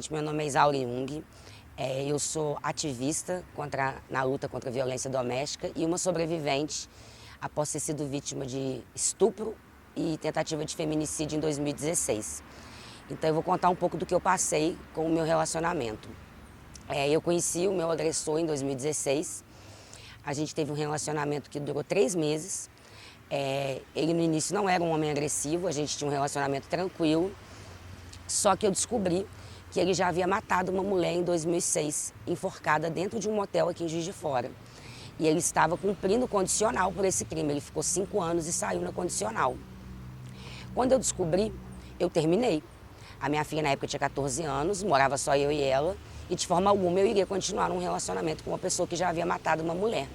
Meu nome é Isauri Jung, eu sou ativista na luta contra a violência doméstica e uma sobrevivente após ter sido vítima de estupro e tentativa de feminicídio em 2016. Então eu vou contar um pouco do que eu passei com o meu relacionamento. Eu conheci o meu agressor em 2016, a gente teve um relacionamento que durou 3 meses. Ele no início não era um homem agressivo, a gente tinha um relacionamento tranquilo, só que eu descobri que ele já havia matado uma mulher em 2006, enforcada dentro de um motel aqui em Juiz de Fora. E ele estava cumprindo condicional por esse crime, ele ficou 5 anos e saiu na condicional. Quando eu descobri, eu terminei. A minha filha na época tinha 14 anos, morava só eu e ela, e de forma alguma eu iria continuar num relacionamento com uma pessoa que já havia matado uma mulher.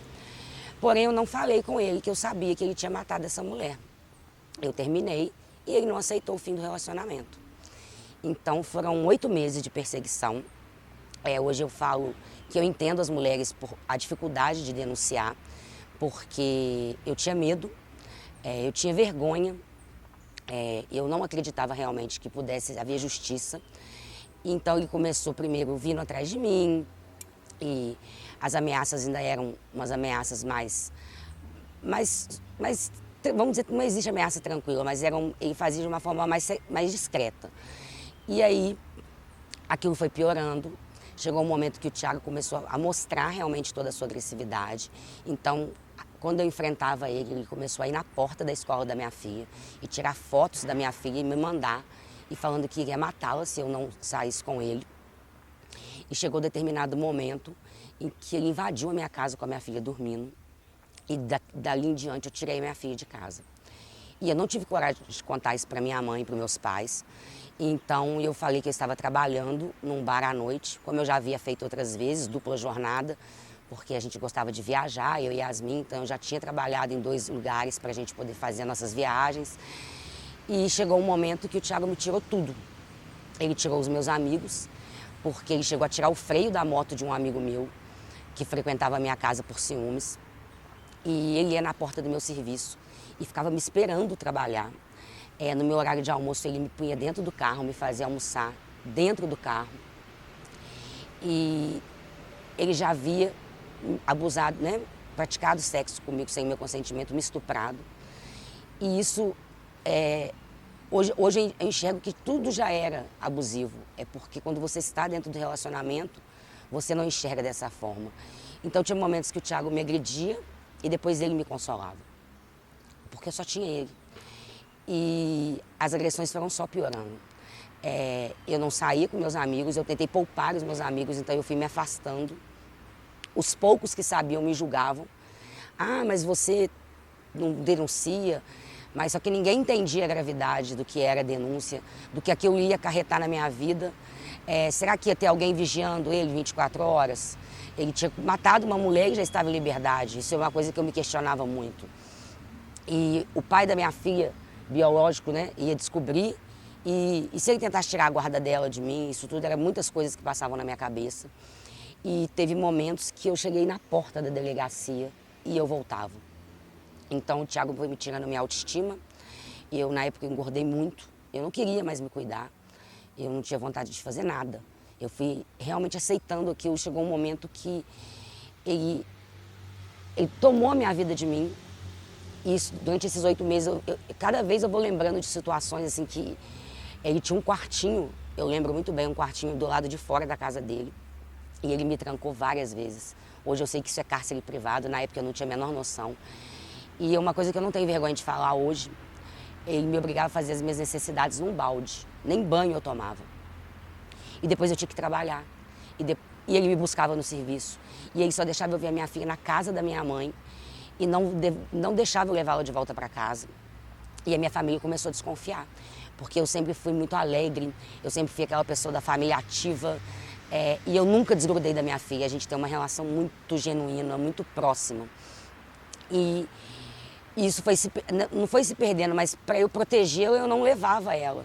Porém, eu não falei com ele que eu sabia que ele tinha matado essa mulher. Eu terminei e ele não aceitou o fim do relacionamento. Então foram 8 meses de perseguição. Hoje eu falo que eu entendo as mulheres por a dificuldade de denunciar, porque eu tinha medo, eu tinha vergonha, eu não acreditava realmente que pudesse haver justiça. Então ele começou primeiro vindo atrás de mim e as ameaças ainda eram umas ameaças mais vamos dizer que não existe ameaça tranquila, mas ele fazia de uma forma mais discreta. E aí, aquilo foi piorando, chegou um momento que o Thiago começou a mostrar realmente toda a sua agressividade. Então, quando eu enfrentava ele, ele começou a ir na porta da escola da minha filha e tirar fotos da minha filha e me mandar, e falando que iria matá-la se eu não saísse com ele. E chegou determinado momento em que ele invadiu a minha casa com a minha filha dormindo, e dali em diante eu tirei a minha filha de casa. E eu não tive coragem de contar isso para minha mãe e para meus pais. Então eu falei que eu estava trabalhando num bar à noite, como eu já havia feito outras vezes, dupla jornada, porque a gente gostava de viajar, eu e Yasmin, então eu já tinha trabalhado em 2 lugares para a gente poder fazer nossas viagens. E chegou um momento que o Thiago me tirou tudo. Ele tirou os meus amigos, porque ele chegou a tirar o freio da moto de um amigo meu, que frequentava a minha casa por ciúmes. E ele ia na porta do meu serviço e ficava me esperando trabalhar. No meu horário de almoço, ele me punha dentro do carro, me fazia almoçar dentro do carro. E ele já havia abusado, praticado sexo comigo sem meu consentimento, me estuprado. E isso, hoje eu enxergo que tudo já era abusivo. É porque quando você está dentro do relacionamento, você não enxerga dessa forma. Então tinha momentos que o Thiago me agredia e depois ele me consolava. Porque eu só tinha ele. E as agressões foram só piorando. Eu não saía com meus amigos, eu tentei poupar os meus amigos, então eu fui me afastando. Os poucos que sabiam me julgavam. Ah, mas você não denuncia. Mas só que ninguém entendia a gravidade do que era a denúncia, do que aquilo ia acarretar na minha vida. Será que ia ter alguém vigiando ele 24 horas? Ele tinha matado uma mulher e já estava em liberdade. Isso é uma coisa que eu me questionava muito. E o pai da minha filha, biológico, ia descobrir, e se ele tentasse tirar a guarda dela de mim, isso tudo eram muitas coisas que passavam na minha cabeça. E teve momentos que eu cheguei na porta da delegacia e eu voltava. Então o Thiago foi me tirando minha autoestima, eu na época engordei muito, eu não queria mais me cuidar, eu não tinha vontade de fazer nada. Eu fui realmente aceitando aquilo, chegou um momento que ele tomou a minha vida de mim. E durante esses 8 meses, cada vez eu vou lembrando de situações assim que ele tinha um quartinho, eu lembro muito bem, um quartinho do lado de fora da casa dele. E ele me trancou várias vezes. Hoje eu sei que isso é cárcere privado, na época eu não tinha a menor noção. E é uma coisa que eu não tenho vergonha de falar hoje, ele me obrigava a fazer as minhas necessidades num balde, nem banho eu tomava. E depois eu tinha que trabalhar. E ele me buscava no serviço. E ele só deixava eu ver a minha filha na casa da minha mãe, e não deixava eu levá-la de volta para casa. E a minha família começou a desconfiar, porque eu sempre fui muito alegre, eu sempre fui aquela pessoa da família ativa, e eu nunca desgrudei da minha filha. A gente tem uma relação muito genuína, muito próxima. E isso não foi se perdendo, mas para eu protegê-la, eu não levava ela.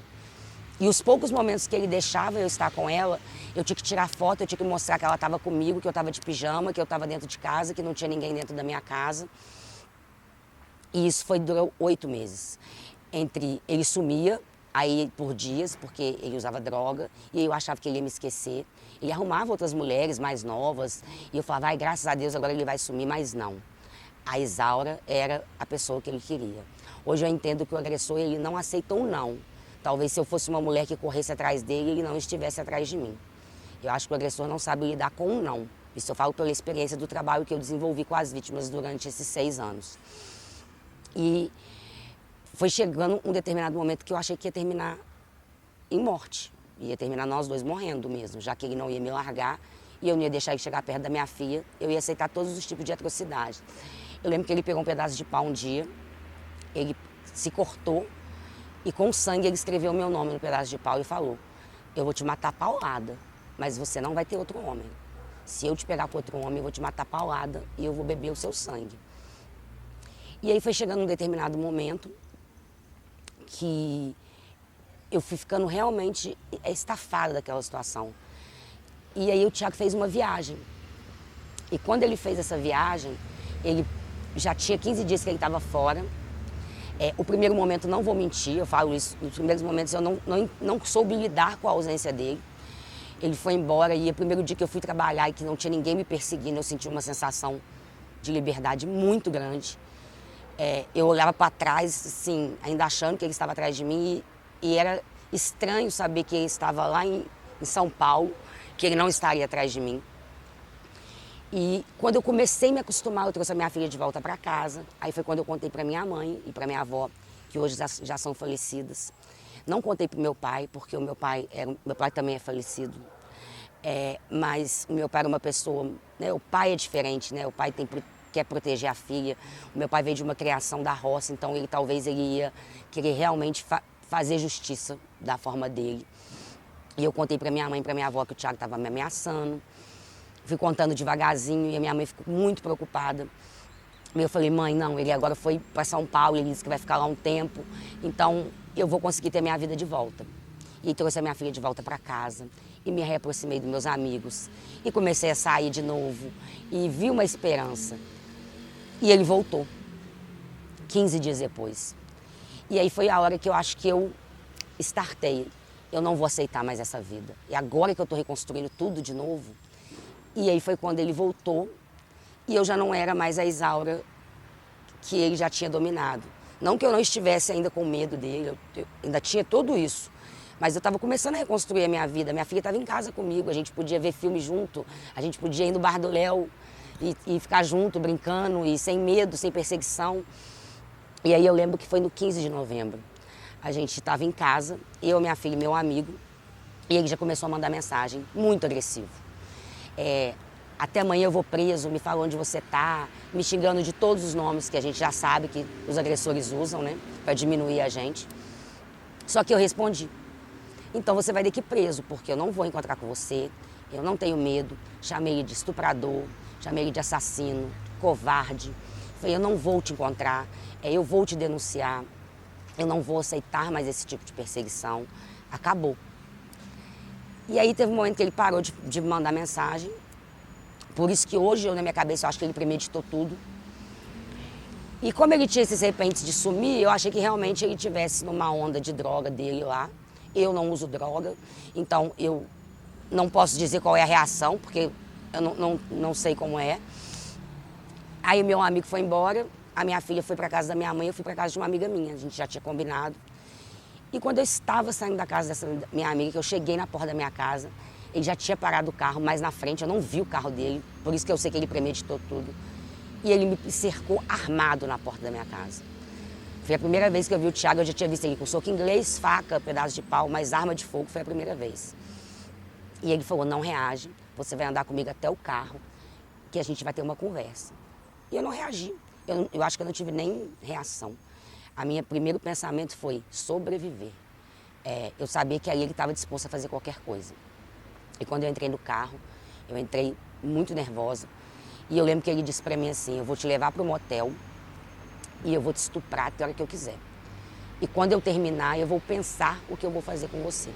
E os poucos momentos que ele deixava eu estar com ela, eu tinha que tirar foto, eu tinha que mostrar que ela estava comigo, que eu estava de pijama, que eu estava dentro de casa, que não tinha ninguém dentro da minha casa. E isso durou 8 meses. Ele sumia, Aí por dias, porque ele usava droga, e eu achava que ele ia me esquecer. Ele arrumava outras mulheres mais novas, e eu falava, ai, graças a Deus agora ele vai sumir, mas não. A Isaura era a pessoa que ele queria. Hoje eu entendo que o agressor, ele não aceitou um não. Talvez se eu fosse uma mulher que corresse atrás dele, ele não estivesse atrás de mim. Eu acho que o agressor não sabe lidar com um não. Isso eu falo pela experiência do trabalho que eu desenvolvi com as vítimas durante esses 6 anos. E foi chegando um determinado momento que eu achei que ia terminar em morte. Ia terminar nós dois morrendo mesmo, já que ele não ia me largar e eu não ia deixar ele chegar perto da minha filha. Eu ia aceitar todos os tipos de atrocidade. Eu lembro que ele pegou um pedaço de pau um dia, ele se cortou e com sangue ele escreveu o meu nome no pedaço de pau e falou, eu vou te matar paulada, mas você não vai ter outro homem. Se eu te pegar com outro homem, eu vou te matar paulada e eu vou beber o seu sangue. E aí foi chegando um determinado momento que eu fui ficando realmente estafada daquela situação. E aí o Thiago fez uma viagem. E quando ele fez essa viagem, ele já tinha 15 dias que ele estava fora. O primeiro momento, não vou mentir, eu falo isso, nos primeiros momentos eu não soube lidar com a ausência dele. Ele foi embora e o primeiro dia que eu fui trabalhar e que não tinha ninguém me perseguindo, eu senti uma sensação de liberdade muito grande. Eu olhava para trás, assim, ainda achando que ele estava atrás de mim e era estranho saber que ele estava lá em São Paulo, que ele não estaria atrás de mim. E quando eu comecei a me acostumar, eu trouxe a minha filha de volta para casa. Aí foi quando eu contei para minha mãe e para minha avó, que hoje já são falecidas. Não contei para o meu pai, porque meu pai também é falecido. Mas o meu pai era uma pessoa, né, o pai é diferente, né? O pai quer proteger a filha. O meu pai veio de uma criação da roça, então talvez ele ia querer realmente fazer justiça da forma dele. E eu contei para minha mãe e para minha avó que o Thiago estava me ameaçando. Fui contando devagarzinho e a minha mãe ficou muito preocupada. E eu falei, mãe, não, ele agora foi para São Paulo, ele disse que vai ficar lá um tempo, então eu vou conseguir ter minha vida de volta. E trouxe a minha filha de volta para casa e me reaproximei dos meus amigos e comecei a sair de novo e vi uma esperança. E ele voltou, 15 dias depois. E aí foi a hora que eu acho que eu startei. Eu não vou aceitar mais essa vida. E agora que eu estou reconstruindo tudo de novo. E aí foi quando ele voltou e eu já não era mais a Isaura que ele já tinha dominado. Não que eu não estivesse ainda com medo dele, eu ainda tinha tudo isso. Mas eu estava começando a reconstruir a minha vida. Minha filha estava em casa comigo, a gente podia ver filme junto, a gente podia ir no bar do Léo e ficar junto, brincando e sem medo, sem perseguição. E aí eu lembro que foi no 15 de novembro. A gente estava em casa, eu, minha filha e meu amigo, e ele já começou a mandar mensagem, muito agressivo. Até amanhã eu vou preso, me fala onde você tá, me xingando de todos os nomes que a gente já sabe que os agressores usam, né, para diminuir a gente. Só que eu respondi, então você vai ter que ir preso, porque eu não vou encontrar com você, eu não tenho medo. Chamei ele de estuprador, chamei ele de assassino, covarde. Falei, eu não vou te encontrar, eu vou te denunciar, eu não vou aceitar mais esse tipo de perseguição. Acabou. E aí teve um momento que ele parou de mandar mensagem. Por isso que hoje, na minha cabeça, eu acho que ele premeditou tudo. E como ele tinha esses repentes de sumir, eu achei que realmente ele estivesse numa onda de droga dele lá. Eu não uso droga, então eu não posso dizer qual é a reação, porque eu não sei como é. Aí meu amigo foi embora, a minha filha foi para casa da minha mãe, eu fui para casa de uma amiga minha, a gente já tinha combinado. E quando eu estava saindo da casa dessa minha amiga, que eu cheguei na porta da minha casa, ele já tinha parado o carro mais na frente, eu não vi o carro dele, por isso que eu sei que ele premeditou tudo. E ele me cercou armado na porta da minha casa. Foi a primeira vez que eu vi o Thiago, eu já tinha visto ele com soco inglês, faca, pedaço de pau, mas arma de fogo foi a primeira vez. E ele falou, não reage, você vai andar comigo até o carro, que a gente vai ter uma conversa. E eu não reagi, eu acho que eu não tive nem reação. A minha primeiro pensamento foi sobreviver. Eu sabia que aí ele estava disposto a fazer qualquer coisa. E quando eu entrei no carro, eu entrei muito nervosa. E eu lembro que ele disse para mim assim, eu vou te levar para o motel e eu vou te estuprar até a hora que eu quiser. E quando eu terminar, eu vou pensar o que eu vou fazer com você.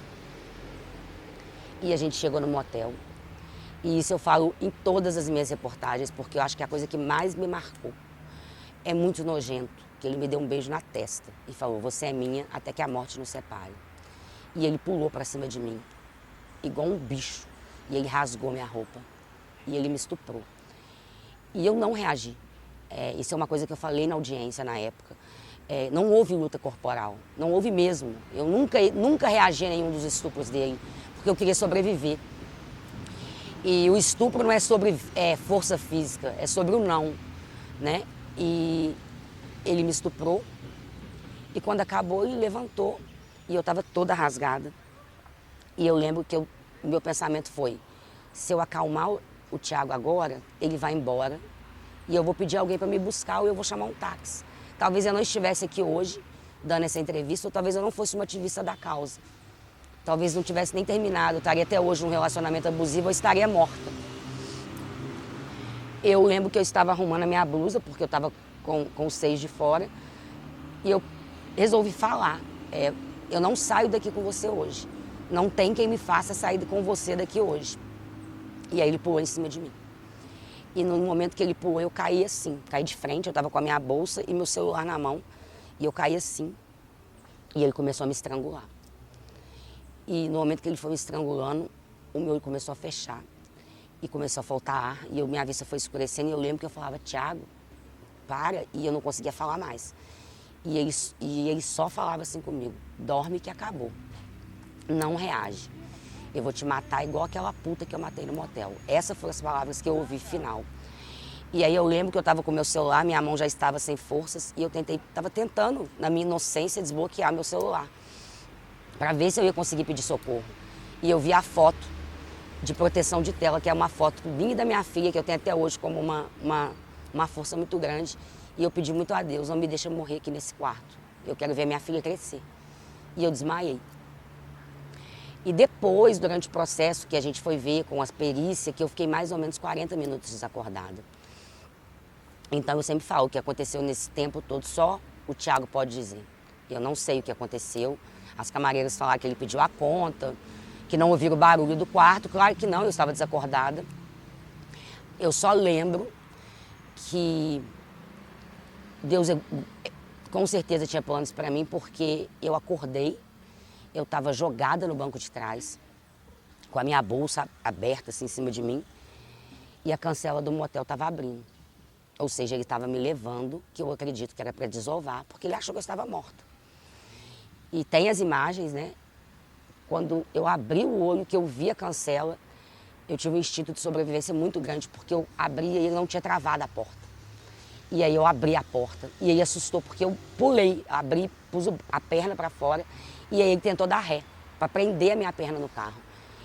E a gente chegou no motel. E isso eu falo em todas as minhas reportagens, porque eu acho que a coisa que mais me marcou é muito nojento, que ele me deu um beijo na testa e falou, você é minha até que a morte nos separe. E ele pulou para cima de mim, igual um bicho. E ele rasgou minha roupa. E ele me estuprou. E eu não reagi. Isso é uma coisa que eu falei na audiência na época. Não houve luta corporal, não houve mesmo. Eu nunca reagi a nenhum dos estupros dele, porque eu queria sobreviver. E o estupro não é sobre força física, é sobre o não, né? E ele me estuprou, e quando acabou ele levantou, e eu estava toda rasgada. E eu lembro que o meu pensamento foi, se eu acalmar o Thiago agora, ele vai embora, e eu vou pedir alguém para me buscar ou eu vou chamar um táxi. Talvez eu não estivesse aqui hoje, dando essa entrevista, ou talvez eu não fosse uma ativista da causa. Talvez não tivesse nem terminado, eu estaria até hoje num relacionamento abusivo, eu estaria morta. Eu lembro que eu estava arrumando a minha blusa, porque eu estava com os seios de fora, e eu resolvi falar, eu não saio daqui com você hoje. Não tem quem me faça sair com você daqui hoje. E aí ele pulou em cima de mim. E no momento que ele pulou, eu caí assim, caí de frente, eu estava com a minha bolsa e meu celular na mão, e eu caí assim, e ele começou a me estrangular. E no momento que ele foi me estrangulando, o meu olho começou a fechar, e começou a faltar ar, e minha vista foi escurecendo, e eu lembro que eu falava, Thiago, para, e eu não conseguia falar mais. E ele só falava assim comigo, dorme que acabou, não reage. Eu vou te matar igual aquela puta que eu matei no motel. Essas foram as palavras que eu ouvi final. E aí eu lembro que eu estava com o meu celular, minha mão já estava sem forças, e eu estava tentando, na minha inocência, desbloquear meu celular, para ver se eu ia conseguir pedir socorro. E eu vi a foto de proteção de tela, que é uma foto minha e da minha filha, que eu tenho até hoje como uma força muito grande. E eu pedi muito a Deus, não me deixa morrer aqui nesse quarto. Eu quero ver minha filha crescer. E eu desmaiei. E depois, durante o processo que a gente foi ver com as perícias, que eu fiquei mais ou menos 40 minutos desacordada. Então eu sempre falo, o que aconteceu nesse tempo todo, só o Thiago pode dizer. Eu não sei o que aconteceu. As camareiras falaram que ele pediu a conta, que não ouviram o barulho do quarto. Claro que não, eu estava desacordada. Eu só lembro que Deus com certeza tinha planos para mim, porque eu acordei, eu estava jogada no banco de trás, com a minha bolsa aberta assim em cima de mim, e a cancela do motel estava abrindo. Ou seja, ele estava me levando, que eu acredito que era para desovar, porque ele achou que eu estava morta. E tem as imagens, né? Quando eu abri o olho, que eu vi a cancela, eu tive um instinto de sobrevivência muito grande, porque eu abri e ele não tinha travado a porta. E aí eu abri a porta, e ele assustou, porque eu pulei, abri, pus a perna para fora, e aí ele tentou dar ré, para prender a minha perna no carro.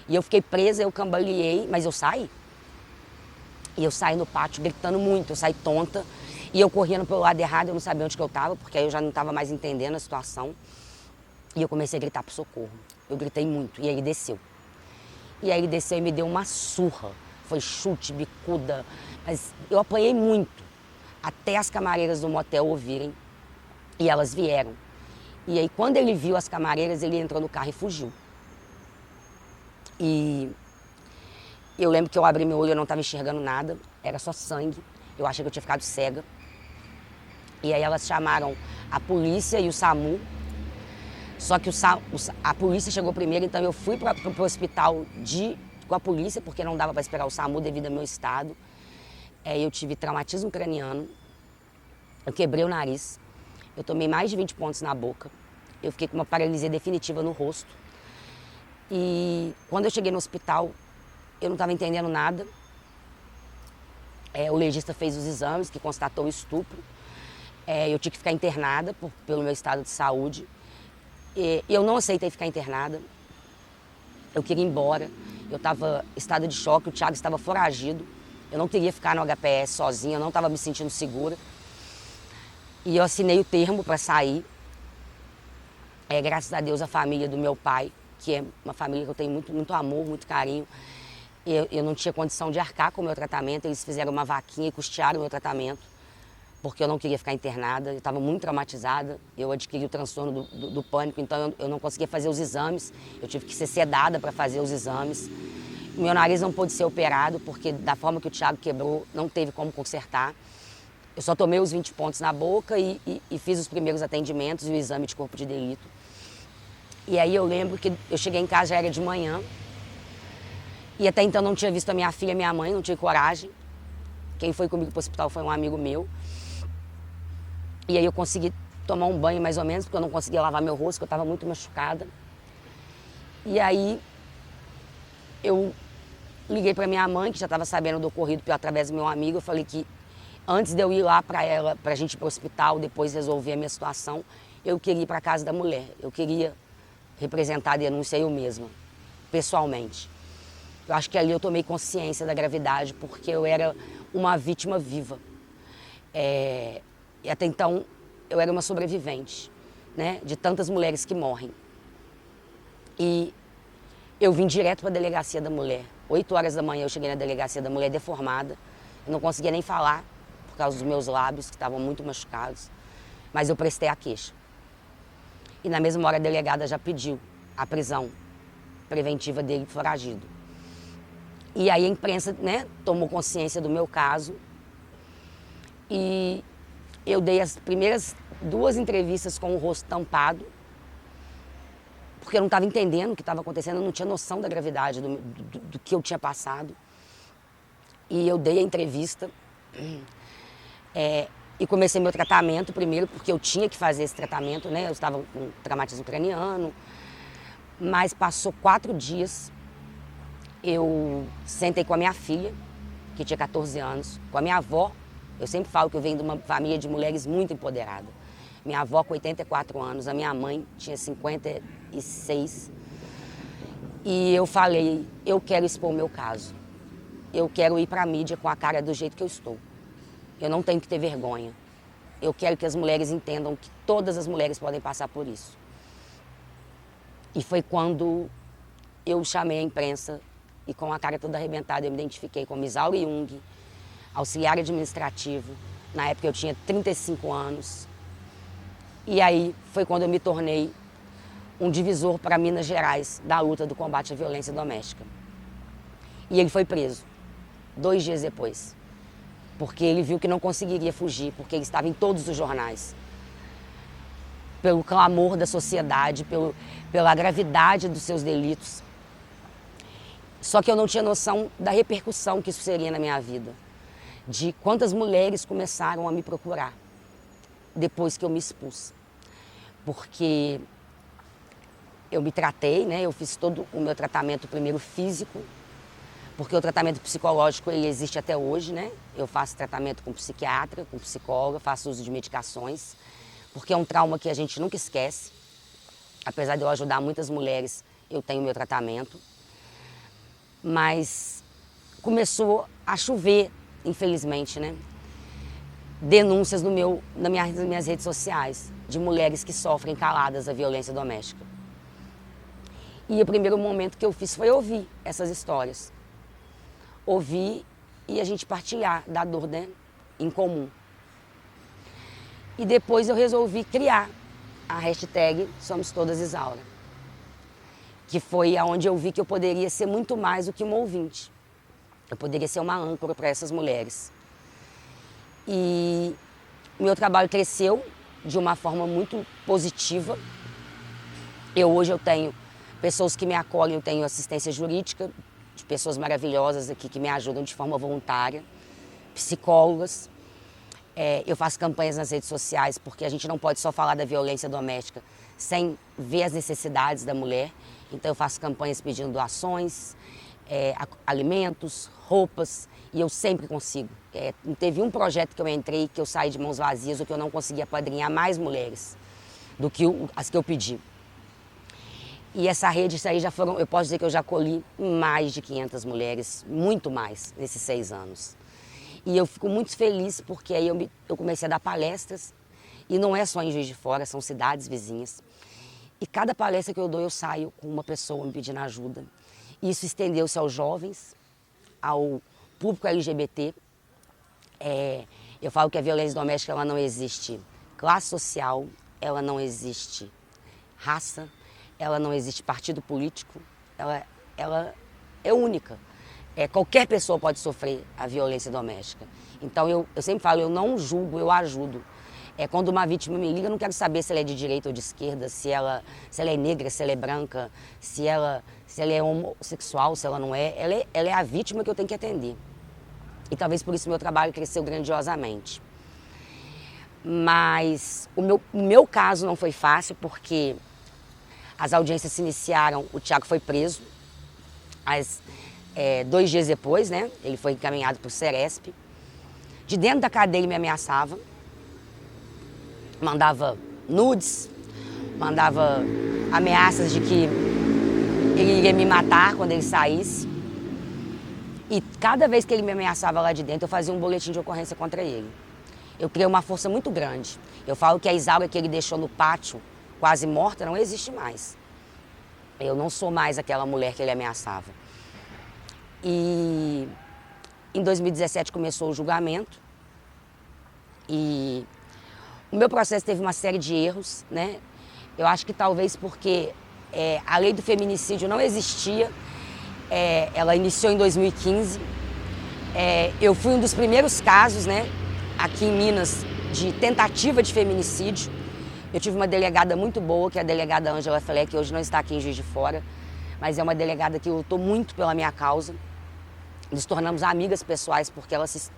E eu fiquei presa, eu cambaleei, mas eu saí. E eu saí no pátio gritando muito, eu saí tonta, e eu correndo pelo lado errado, eu não sabia onde que eu estava, porque aí eu já não estava mais entendendo a situação. E eu comecei a gritar por socorro. Eu gritei muito, e aí ele desceu. E aí ele desceu e me deu uma surra. Foi chute, bicuda, mas eu apanhei muito. Até as camareiras do motel ouvirem, e elas vieram. E aí quando ele viu as camareiras, ele entrou no carro e fugiu. E eu lembro que eu abri meu olho, eu não estava enxergando nada, era só sangue. Eu achei que eu tinha ficado cega. E aí elas chamaram a polícia e o SAMU. Só que a polícia chegou primeiro, então eu fui para o hospital com a polícia, porque não dava para esperar o SAMU devido ao meu estado. Eu tive traumatismo craniano, eu quebrei o nariz, eu tomei mais de 20 pontos na boca, eu fiquei com uma paralisia definitiva no rosto. E quando eu cheguei no hospital, eu não estava entendendo nada. O legista fez os exames, que constatou o estupro. Eu tinha que ficar internada pelo meu estado de saúde. Eu não aceitei ficar internada, eu queria ir embora, eu estava em estado de choque, o Thiago estava foragido, eu não queria ficar no HPS sozinha, eu não estava me sentindo segura. E eu assinei o termo para sair. Graças a Deus, a família do meu pai, que é uma família que eu tenho muito, muito amor, muito carinho, eu não tinha condição de arcar com o meu tratamento, eles fizeram uma vaquinha e custearam o meu tratamento, porque eu não queria ficar internada, eu estava muito traumatizada, eu adquiri o transtorno do pânico, então eu não conseguia fazer os exames, eu tive que ser sedada para fazer os exames. Meu nariz não pôde ser operado, porque da forma que o Thiago quebrou, não teve como consertar. Eu só tomei os 20 pontos na boca e fiz os primeiros atendimentos e o exame de corpo de delito. E aí eu lembro que eu cheguei em casa, já era de manhã. E até então não tinha visto a minha filha e a minha mãe, não tinha coragem. Quem foi comigo para o hospital foi um amigo meu. E aí eu consegui tomar um banho mais ou menos, porque eu não conseguia lavar meu rosto, porque eu estava muito machucada. E aí eu liguei para minha mãe, que já estava sabendo do ocorrido através do meu amigo. Eu falei que antes de eu ir lá para ela, para a gente ir para o hospital, depois resolver a minha situação, eu queria ir para a casa da mulher. Eu queria representar a denúncia eu mesma, pessoalmente. Eu acho que ali eu tomei consciência da gravidade, porque eu era uma vítima viva. E até então eu era uma sobrevivente, né, de tantas mulheres que morrem. E eu vim direto para a delegacia da mulher. 8 horas da manhã eu cheguei na delegacia da mulher deformada. Eu não conseguia nem falar por causa dos meus lábios, que estavam muito machucados. Mas eu prestei a queixa. E na mesma hora a delegada já pediu a prisão preventiva dele foragido. E aí a imprensa, né, tomou consciência do meu caso. E eu dei as primeiras 2 entrevistas com o rosto tampado, porque eu não estava entendendo o que estava acontecendo, eu não tinha noção da gravidade do que eu tinha passado. E eu dei a entrevista e comecei meu tratamento primeiro, porque eu tinha que fazer esse tratamento, né? Eu estava com traumatismo craniano, mas passou 4 dias, eu sentei com a minha filha, que tinha 14 anos, com a minha avó. Eu sempre falo que eu venho de uma família de mulheres muito empoderadas. Minha avó com 84 anos, a minha mãe tinha 56. E eu falei, eu quero expor o meu caso. Eu quero ir para a mídia com a cara do jeito que eu estou. Eu não tenho que ter vergonha. Eu quero que as mulheres entendam que todas as mulheres podem passar por isso. E foi quando eu chamei a imprensa e com a cara toda arrebentada eu me identifiquei como Isaura Jung, auxiliar administrativo. Na época eu tinha 35 anos. E aí foi quando eu me tornei um divisor para Minas Gerais da luta do combate à violência doméstica. E ele foi preso 2 dias depois, porque ele viu que não conseguiria fugir, porque ele estava em todos os jornais. Pelo clamor da sociedade, pela gravidade dos seus delitos. Só que eu não tinha noção da repercussão que isso seria na minha vida. De quantas mulheres começaram a me procurar depois que eu me expus. Porque eu me tratei, né? Eu fiz todo o meu tratamento primeiro físico, porque o tratamento psicológico ele existe até hoje, né? Eu faço tratamento com psiquiatra, com psicóloga, faço uso de medicações, porque é um trauma que a gente nunca esquece. Apesar de eu ajudar muitas mulheres, eu tenho meu tratamento. Mas começou a chover, infelizmente, né? Denúncias nas minhas redes sociais de mulheres que sofrem caladas a violência doméstica. E o primeiro momento que eu fiz foi ouvir essas histórias. Ouvir e a gente partilhar da dor, né, em comum. E depois eu resolvi criar a hashtag Somos Todas Isaura, que foi aonde eu vi que eu poderia ser muito mais do que uma ouvinte. Eu poderia ser uma âncora para essas mulheres. E meu trabalho cresceu de uma forma muito positiva. Hoje eu tenho pessoas que me acolhem, eu tenho assistência jurídica, de pessoas maravilhosas aqui que me ajudam de forma voluntária, psicólogas. Eu faço campanhas nas redes sociais, porque a gente não pode só falar da violência doméstica sem ver as necessidades da mulher. Então eu faço campanhas pedindo doações, alimentos, roupas, e eu sempre consigo. Não teve um projeto que eu entrei que eu saí de mãos vazias ou que eu não consegui apadrinhar mais mulheres do que as que eu pedi. E essa rede, isso aí já foram, eu posso dizer que eu já acolhi mais de 500 mulheres, muito mais, nesses 6 anos. E eu fico muito feliz porque aí eu comecei a dar palestras, e não é só em Juiz de Fora, são cidades vizinhas. E cada palestra que eu dou, eu saio com uma pessoa me pedindo ajuda. E isso estendeu-se aos jovens, ao público LGBT. Eu falo que a violência doméstica ela não existe classe social, ela não existe raça, ela não existe partido político, ela é única. Qualquer pessoa pode sofrer a violência doméstica. Então eu sempre falo, eu não julgo, eu ajudo. Quando uma vítima me liga, eu não quero saber se ela é de direita ou de esquerda, se ela é negra, se ela é branca, se ela é homossexual, se ela não é. Ela é a vítima que eu tenho que atender. E talvez por isso o meu trabalho cresceu grandiosamente. Mas o meu caso não foi fácil, porque as audiências se iniciaram, o Thiago foi preso, 2 dias depois, né? Ele foi encaminhado para o Ceresp. De dentro da cadeia ele me ameaçava, mandava nudes, mandava ameaças de que ele iria me matar quando ele saísse. E cada vez que ele me ameaçava lá de dentro, eu fazia um boletim de ocorrência contra ele. Eu criei uma força muito grande. Eu falo que a Isaura que ele deixou no pátio, quase morta, não existe mais. Eu não sou mais aquela mulher que ele ameaçava. E em 2017 começou o julgamento. E o meu processo teve uma série de erros, né? Eu acho que talvez porque a lei do feminicídio não existia. Ela iniciou em 2015. Eu fui um dos primeiros casos, né, aqui em Minas, de tentativa de feminicídio. Eu tive uma delegada muito boa, que é a delegada Ângela Felé, que hoje não está aqui em Juiz de Fora, mas é uma delegada que lutou muito pela minha causa. Nos tornamos amigas pessoais porque ela se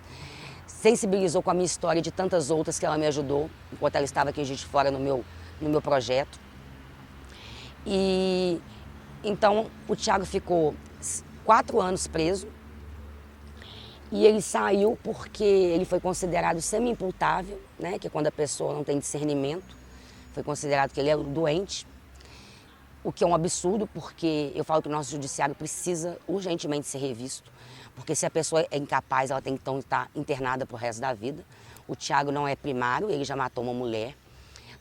sensibilizou com a minha história e de tantas outras que ela me ajudou, enquanto ela estava aqui em Juiz de Fora no meu projeto. E então o Thiago ficou 4 anos preso e ele saiu porque ele foi considerado semi-imputável, né, que é quando a pessoa não tem discernimento, foi considerado que ele é doente, o que é um absurdo, porque eu falo que o nosso judiciário precisa urgentemente ser revisto, porque se a pessoa é incapaz, ela tem que então estar internada pro resto da vida. O Thiago não é primário, ele já matou uma mulher.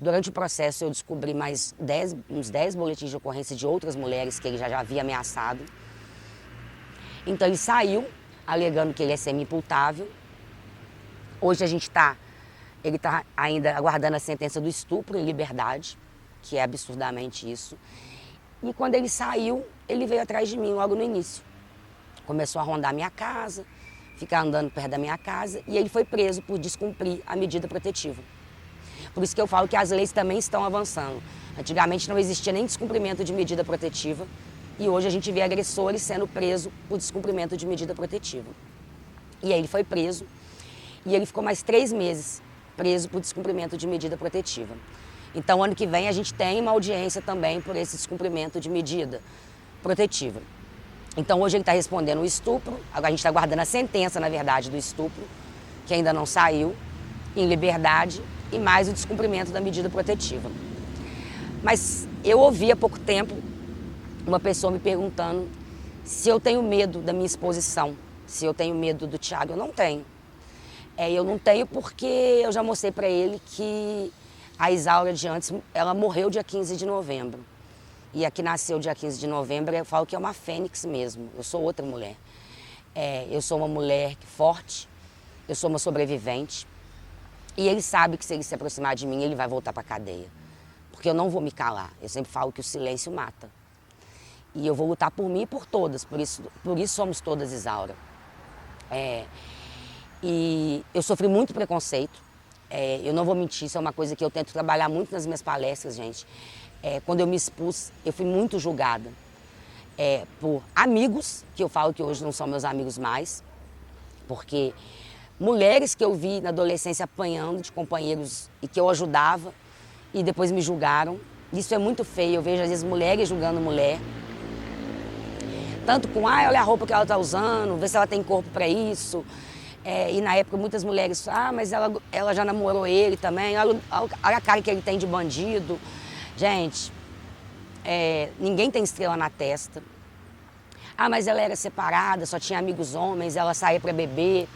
Durante o processo eu descobri mais uns 10 boletins de ocorrência de outras mulheres que ele já havia ameaçado. Então ele saiu, alegando que ele é semi-imputável. Hoje ele está ainda aguardando a sentença do estupro em liberdade, que é absurdamente isso. E quando ele saiu, ele veio atrás de mim logo no início. Começou a rondar minha casa, ficar andando perto da minha casa, e ele foi preso por descumprir a medida protetiva. Por isso que eu falo que as leis também estão avançando. Antigamente não existia nem descumprimento de medida protetiva, e hoje a gente vê agressores sendo presos por descumprimento de medida protetiva. E aí ele foi preso, e ele ficou mais 3 meses preso por descumprimento de medida protetiva. Então, ano que vem, a gente tem uma audiência também por esse descumprimento de medida protetiva. Então, hoje ele está respondendo o estupro, agora a gente está aguardando a sentença, na verdade, do estupro, que ainda não saiu, em liberdade, e mais o descumprimento da medida protetiva. Mas eu ouvi há pouco tempo uma pessoa me perguntando se eu tenho medo da minha exposição, se eu tenho medo do Thiago. Eu não tenho. Eu não tenho porque eu já mostrei para ele que a Isaura de antes, ela morreu dia 15 de novembro. E a que nasceu dia 15 de novembro, eu falo que é uma fênix mesmo. Eu sou outra mulher. Eu sou uma mulher forte, eu sou uma sobrevivente. E ele sabe que se ele se aproximar de mim, ele vai voltar para a cadeia. Porque eu não vou me calar. Eu sempre falo que o silêncio mata. E eu vou lutar por mim e por todas. Por isso somos todas Isaura. E eu sofri muito preconceito. Eu não vou mentir, isso é uma coisa que eu tento trabalhar muito nas minhas palestras, gente. Quando eu me expus, eu fui muito julgada por amigos, que eu falo que hoje não são meus amigos mais, porque mulheres que eu vi na adolescência apanhando de companheiros e que eu ajudava e depois me julgaram. Isso é muito feio, eu vejo às vezes mulheres julgando mulher. Tanto com, olha a roupa que ela está usando, vê se ela tem corpo para isso. E na época muitas mulheres, mas ela já namorou ele também, olha a cara que ele tem de bandido. Gente, ninguém tem estrela na testa. Mas ela era separada, só tinha amigos homens, ela saía para beber.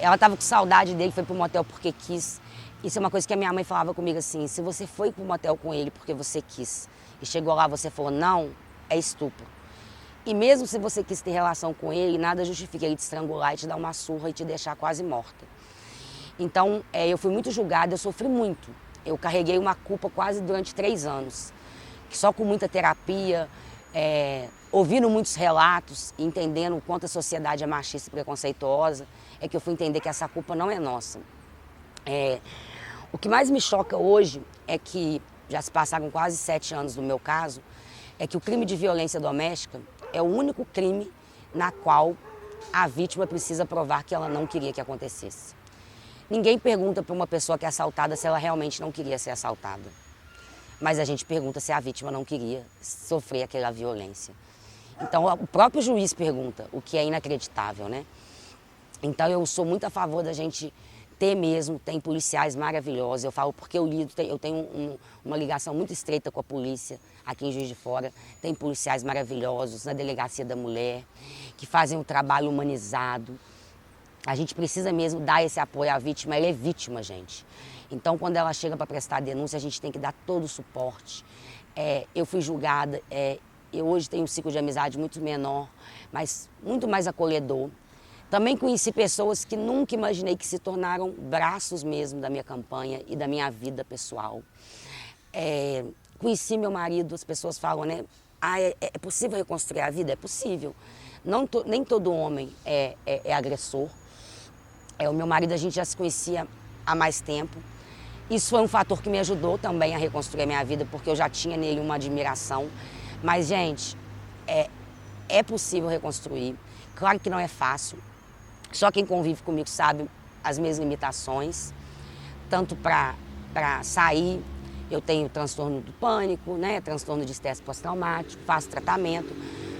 Ela estava com saudade dele, foi pro motel porque quis. Isso é uma coisa que a minha mãe falava comigo assim, se você foi pro motel com ele porque você quis e chegou lá você falou não, é estupro. E mesmo se você quis ter relação com ele, nada justifica ele te estrangular e te dar uma surra e te deixar quase morta. Então, eu fui muito julgada, eu sofri muito. Eu carreguei uma culpa quase durante 3 anos. Só com muita terapia, ouvindo muitos relatos, entendendo o quanto a sociedade é machista e preconceituosa, é que eu fui entender que essa culpa não é nossa. O que mais me choca hoje é que, já se passaram quase 7 anos do meu caso, é que o crime de violência doméstica é o único crime na qual a vítima precisa provar que ela não queria que acontecesse. Ninguém pergunta para uma pessoa que é assaltada se ela realmente não queria ser assaltada. Mas a gente pergunta se a vítima não queria sofrer aquela violência. Então o próprio juiz pergunta, o que é inacreditável, né? Então eu sou muito a favor da gente ter mesmo, tem policiais maravilhosos, eu falo porque eu tenho uma ligação muito estreita com a polícia aqui em Juiz de Fora, tem policiais maravilhosos na Delegacia da Mulher, que fazem um trabalho humanizado. A gente precisa mesmo dar esse apoio à vítima, ela é vítima, gente. Então quando ela chega para prestar a denúncia, a gente tem que dar todo o suporte. Eu fui julgada, eu hoje tenho um ciclo de amizade muito menor, mas muito mais acolhedor. Também conheci pessoas que nunca imaginei que se tornaram braços mesmo da minha campanha e da minha vida pessoal. Conheci meu marido, as pessoas falam, né? É possível reconstruir a vida? É possível. Nem todo homem é agressor. O meu marido, a gente já se conhecia há mais tempo. Isso foi um fator que me ajudou também a reconstruir a minha vida, porque eu já tinha nele uma admiração. Mas, gente, é possível reconstruir. Claro que não é fácil. Só quem convive comigo sabe as minhas limitações, tanto para sair, eu tenho transtorno do pânico, né? Transtorno de estresse pós-traumático, faço tratamento,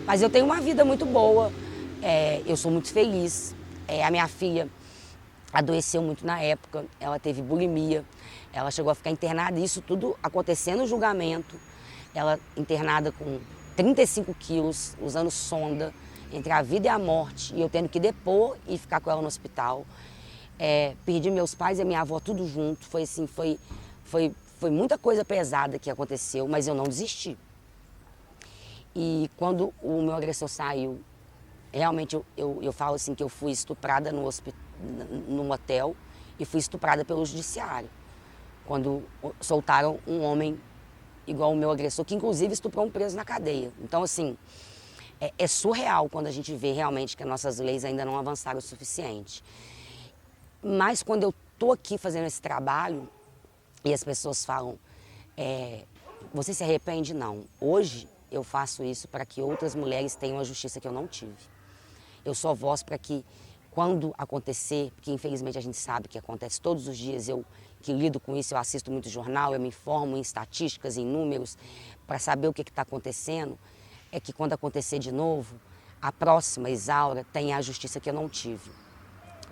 mas eu tenho uma vida muito boa, eu sou muito feliz. A minha filha adoeceu muito na época, ela teve bulimia, ela chegou a ficar internada, isso tudo acontecendo no julgamento, ela internada com 35 quilos, usando sonda, entre a vida e a morte, e eu tendo que depor e ficar com ela no hospital. Perdi meus pais e a minha avó tudo junto, foi assim, foi muita coisa pesada que aconteceu, mas eu não desisti. E quando o meu agressor saiu, realmente eu falo assim que eu fui estuprada num hotel e fui estuprada pelo judiciário, quando soltaram um homem igual o meu agressor, que inclusive estuprou um preso na cadeia. Então assim, é surreal quando a gente vê realmente que as nossas leis ainda não avançaram o suficiente. Mas quando eu estou aqui fazendo esse trabalho e as pessoas falam, você se arrepende? Não. Hoje eu faço isso para que outras mulheres tenham a justiça que eu não tive. Eu sou voz para que quando acontecer, porque infelizmente a gente sabe que acontece todos os dias, eu que lido com isso, eu assisto muito jornal, eu me informo em estatísticas, em números, para saber o que está acontecendo, é que quando acontecer de novo, a próxima, Isaura, tenha a justiça que eu não tive.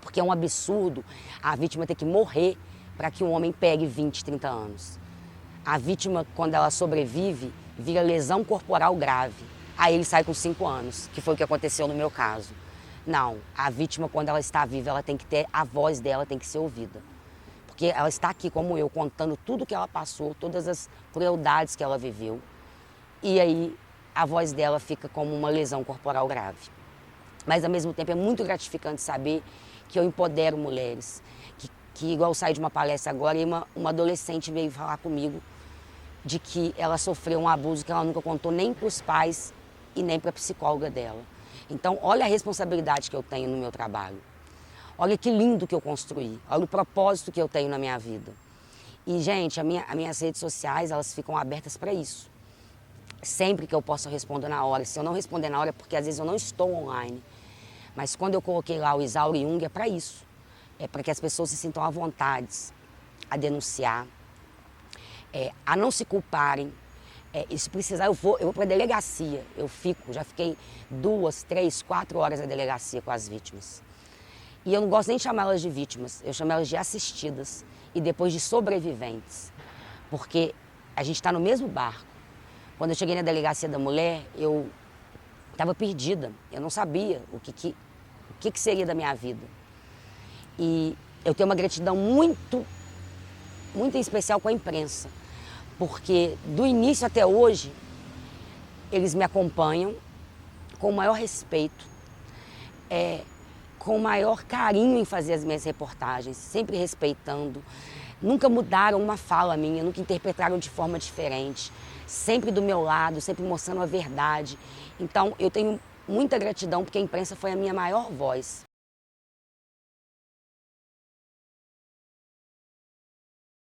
Porque é um absurdo a vítima ter que morrer para que um homem pegue 20, 30 anos. A vítima, quando ela sobrevive, vira lesão corporal grave. Aí ele sai com 5 anos, que foi o que aconteceu no meu caso. Não, a vítima, quando ela está viva, ela tem que ter, a voz dela tem que ser ouvida. Porque ela está aqui como eu, contando tudo que ela passou, todas as crueldades que ela viveu. E aí a voz dela fica como uma lesão corporal grave. Mas, ao mesmo tempo, é muito gratificante saber que eu empodero mulheres. Que igual eu saí de uma palestra agora e uma adolescente veio falar comigo de que ela sofreu um abuso que ela nunca contou nem para os pais e nem para a psicóloga dela. Então, olha a responsabilidade que eu tenho no meu trabalho. Olha que lindo que eu construí. Olha o propósito que eu tenho na minha vida. E, gente, as minhas redes sociais, elas ficam abertas para isso. Sempre que eu posso, eu respondo na hora. Se eu não responder na hora é porque às vezes eu não estou online. Mas quando eu coloquei lá o Isaura Jung é para isso. É para que as pessoas se sintam à vontade a denunciar, a não se culparem. E se precisar, eu vou para a delegacia. Já fiquei 2, 3, 4 horas na delegacia com as vítimas. E eu não gosto nem de chamá-las de vítimas, eu chamo elas de assistidas e depois de sobreviventes. Porque a gente está no mesmo barco. Quando eu cheguei na Delegacia da Mulher, eu estava perdida. Eu não sabia o que seria da minha vida. E eu tenho uma gratidão muito em especial com a imprensa. Porque do início até hoje, eles me acompanham com o maior respeito, com o maior carinho em fazer as minhas reportagens, sempre respeitando. Nunca mudaram uma fala minha, nunca interpretaram de forma diferente. Sempre do meu lado, sempre mostrando a verdade. Então, eu tenho muita gratidão porque a imprensa foi a minha maior voz.